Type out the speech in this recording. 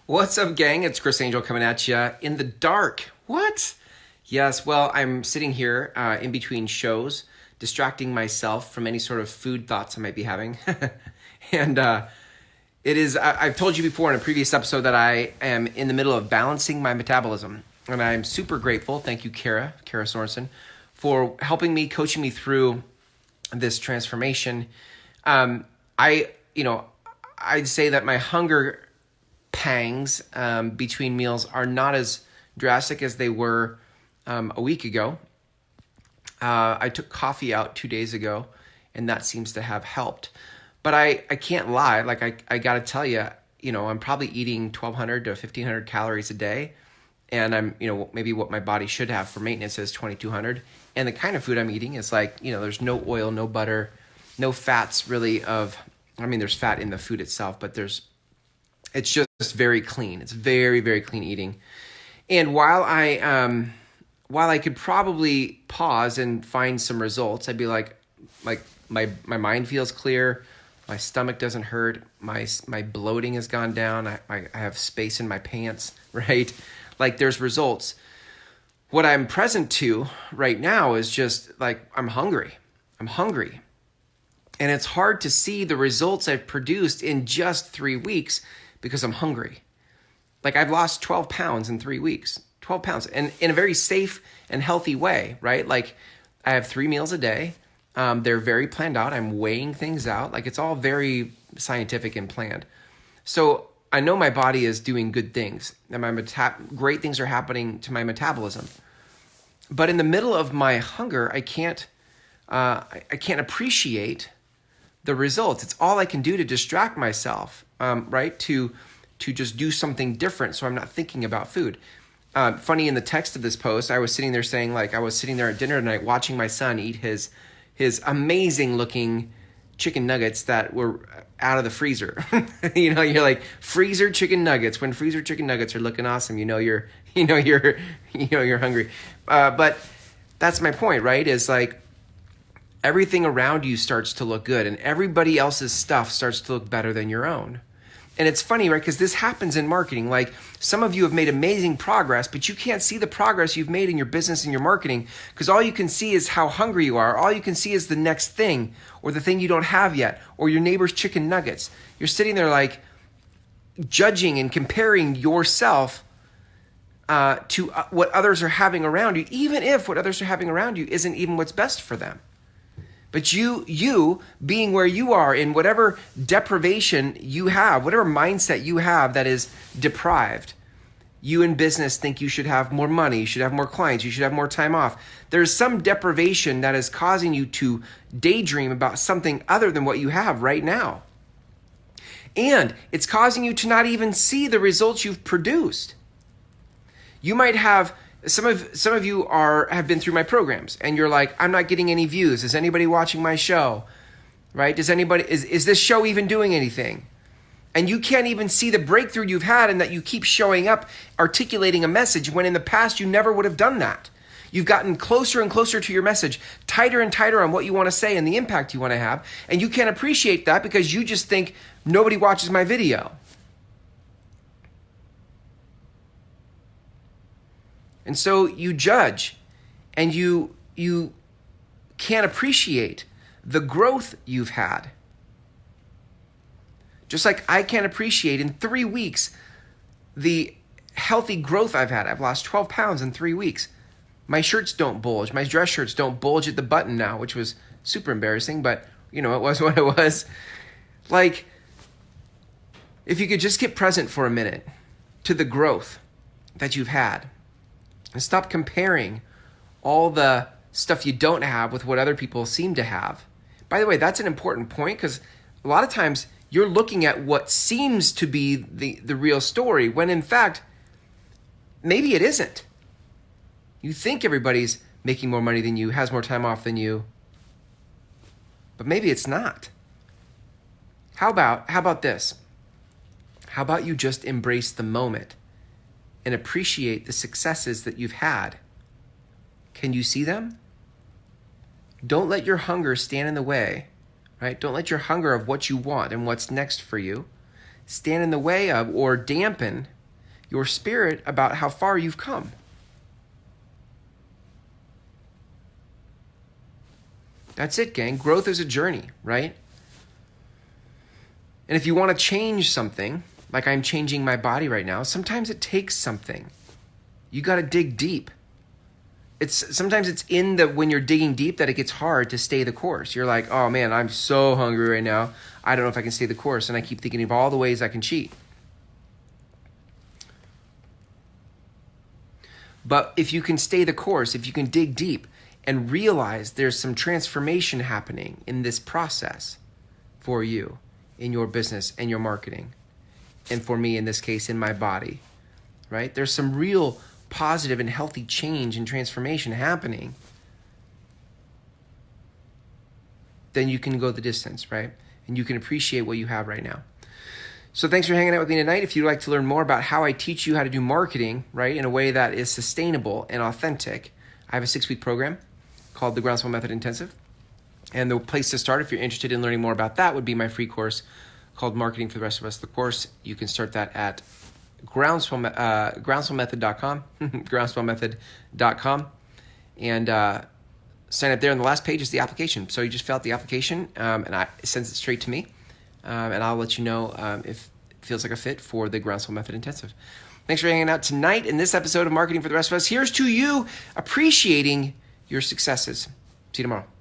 What's up, gang? It's Chris Angel coming at you in the dark. What? Yes, well, I'm sitting here in between shows, distracting myself from any sort of food thoughts I might be having. and I've told you before in a previous episode that I am in the middle of balancing my metabolism. And I'm super grateful. Thank you, Kara Sorensen, for helping me, coaching me through this transformation. I'd say that my hunger pangs between meals are not as drastic as they were a week ago. I took coffee out 2 days ago, and that seems to have helped. But I can't lie. Like, I got to tell you, I'm probably eating 1,200 to 1,500 calories a day. And I'm, maybe what my body should have for maintenance is 2,200. And the kind of food I'm eating is like, there's no oil, no butter, no fats really there's fat in the food itself, but it's just very clean. It's very, very clean eating. And while I could probably pause and find some results, I'd be like my mind feels clear, my stomach doesn't hurt, my bloating has gone down, I have space in my pants, right? Like there's results. What I'm present to right now is just like I'm hungry. And it's hard to see the results I've produced in just 3 weeks because I'm hungry. Like I've lost 12 pounds in 3 weeks, 12 pounds, and in a very safe and healthy way, right? Like I have 3 meals a day. They're very planned out. I'm weighing things out. Like it's all very scientific and planned. So I know my body is doing good things and great things are happening to my metabolism. But in the middle of my hunger, I can't appreciate the results. It's all I can do to distract myself, right? To just do something different so I'm not thinking about food. Funny, in the text of this post, I was sitting there saying, like, I was sitting there at dinner tonight watching my son eat his amazing looking chicken nuggets that were out of the freezer. You're like, freezer chicken nuggets. When freezer chicken nuggets are looking awesome, you're hungry. But that's my point, right? Is like everything around you starts to look good and everybody else's stuff starts to look better than your own. And it's funny, right? Because this happens in marketing. Like some of you have made amazing progress, but you can't see the progress you've made in your business and your marketing because all you can see is how hungry you are. All you can see is the next thing or the thing you don't have yet or your neighbor's chicken nuggets. You're sitting there like judging and comparing yourself to what others are having around you, even if what others are having around you isn't even what's best for them. But you being where you are in whatever deprivation you have, whatever mindset you have that is deprived, you in business think you should have more money, you should have more clients, you should have more time off. There's some deprivation that is causing you to daydream about something other than what you have right now. And it's causing you to not even see the results you've produced. You might have Some of you have been through my programs and you're like, I'm not getting any views. Is anybody watching my show? Right? Is this show even doing anything? And you can't even see the breakthrough you've had and that you keep showing up articulating a message when in the past you never would have done that. You've gotten closer and closer to your message, tighter and tighter on what you want to say and the impact you want to have. And you can't appreciate that because you just think nobody watches my video. And so you judge and you can't appreciate the growth you've had. Just like I can't appreciate in 3 weeks the healthy growth I've had. I've lost 12 pounds in 3 weeks. My shirts don't bulge. My dress shirts don't bulge at the button now, which was super embarrassing, but it was what it was. Like, if you could just get present for a minute to the growth that you've had. And stop comparing all the stuff you don't have with what other people seem to have. By the way, that's an important point because a lot of times you're looking at what seems to be the real story when in fact, maybe it isn't. You think everybody's making more money than you, has more time off than you, but maybe it's not. How about this? How about you just embrace the moment and appreciate the successes that you've had? Can you see them? Don't let your hunger stand in the way, right? Don't let your hunger of what you want and what's next for you stand in the way of or dampen your spirit about how far you've come. That's it, gang. Growth is a journey, right? And if you want to change something, like I'm changing my body right now, sometimes it takes something. You got to dig deep. Sometimes it's when you're digging deep that it gets hard to stay the course. You're like, oh man, I'm so hungry right now. I don't know if I can stay the course. And I keep thinking of all the ways I can cheat. But if you can stay the course, if you can dig deep and realize there's some transformation happening in this process for you, in your business and your marketing, and for me in this case, in my body, right? There's some real positive and healthy change and transformation happening, then you can go the distance, right? And you can appreciate what you have right now. So thanks for hanging out with me tonight. If you'd like to learn more about how I teach you how to do marketing, right, in a way that is sustainable and authentic, I have a 6-week program called the Groundswell Method Intensive. And the place to start, if you're interested in learning more about that, would be my free course called Marketing for the Rest of Us. The course, you can start that at groundswellmethod.com, groundswellmethod.com, and sign up there. And the last page is the application. So you just fill out the application, and it sends it straight to me, and I'll let you know if it feels like a fit for the Groundswell Method Intensive. Thanks for hanging out tonight in this episode of Marketing for the Rest of Us. Here's to you appreciating your successes. See you tomorrow.